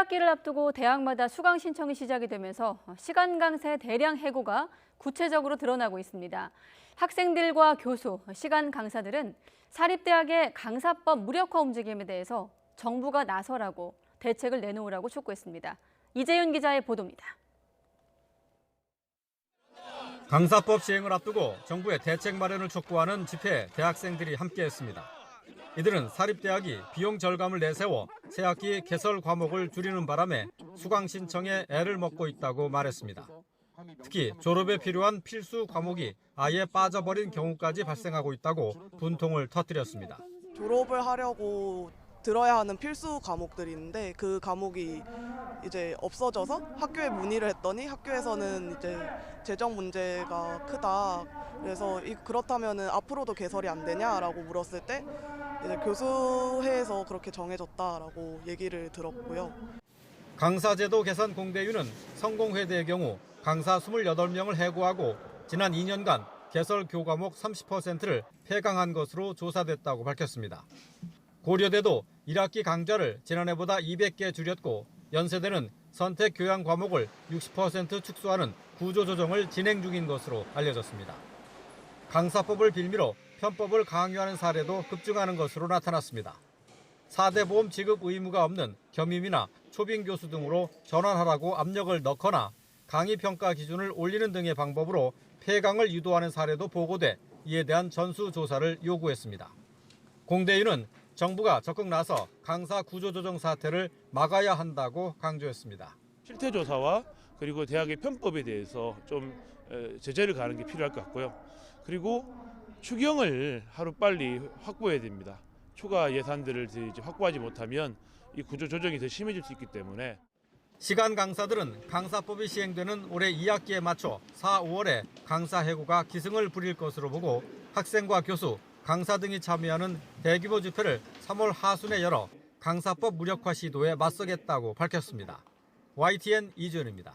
새학기를 앞두고 대학마다 수강 신청이 시작이 되면서 시간 강사의 대량 해고가 구체적으로 드러나고 있습니다. 학생들과 교수, 시간 강사들은 사립대학의 강사법 무력화 움직임에 대해서 정부가 나서라고 대책을 내놓으라고 촉구했습니다. 이재윤 기자의 보도입니다. 강사법 시행을 앞두고 정부의 대책 마련을 촉구하는 집회에 대학생들이 함께했습니다. 이들은 사립대학이 비용 절감을 내세워 새학기 개설 과목을 줄이는 바람에 수강 신청에 애를 먹고 있다고 말했습니다. 특히 졸업에 필요한 필수 과목이 아예 빠져버린 경우까지 발생하고 있다고 분통을 터뜨렸습니다. 졸업을 하려고 들어야 하는 필수 과목들이 있는데 그 과목이 이제 없어져서 학교에 문의를 했더니 학교에서는 이제 재정 문제가 크다. 그래서 그렇다면은 앞으로도 개설이 안 되냐라고 물었을 때 이제 교수회에서 그렇게 정해졌다라고 얘기를 들었고요. 강사제도 개선 공대위는 성공회대의 경우 강사 28명을 해고하고 지난 2년간 개설 교과목 30%를 폐강한 것으로 조사됐다고 밝혔습니다. 고려대도 1학기 강좌를 지난해보다 200개 줄였고 연세대는 선택 교양 과목을 60% 축소하는 구조조정을 진행 중인 것으로 알려졌습니다. 강사법을 빌미로 편법을 강요하는 사례도 급증하는 것으로 나타났습니다. 4대 보험 지급 의무가 없는 겸임이나 초빙 교수 등으로 전환하라고 압력을 넣거나 강의 평가 기준을 올리는 등의 방법으로 폐강을 유도하는 사례도 보고돼 이에 대한 전수조사를 요구했습니다. 공대위는 정부가 적극 나서 강사 구조조정 사태를 막아야 한다고 강조했습니다. 실태조사와 그리고 대학의 편법에 대해서 좀 제재를 가하는 게 필요할 것 같고요. 그리고 추경을 하루빨리 확보해야 됩니다. 추가 예산들을 이제 확보하지 못하면 이 구조조정이 더 심해질 수 있기 때문에. 시간 강사들은 강사법이 시행되는 올해 2학기에 맞춰 4, 5월에 강사 해고가 기승을 부릴 것으로 보고 학생과 교수, 강사 등이 참여하는 대규모 집회를 3월 하순에 열어 강사법 무력화 시도에 맞서겠다고 밝혔습니다. YTN 이재윤입니다.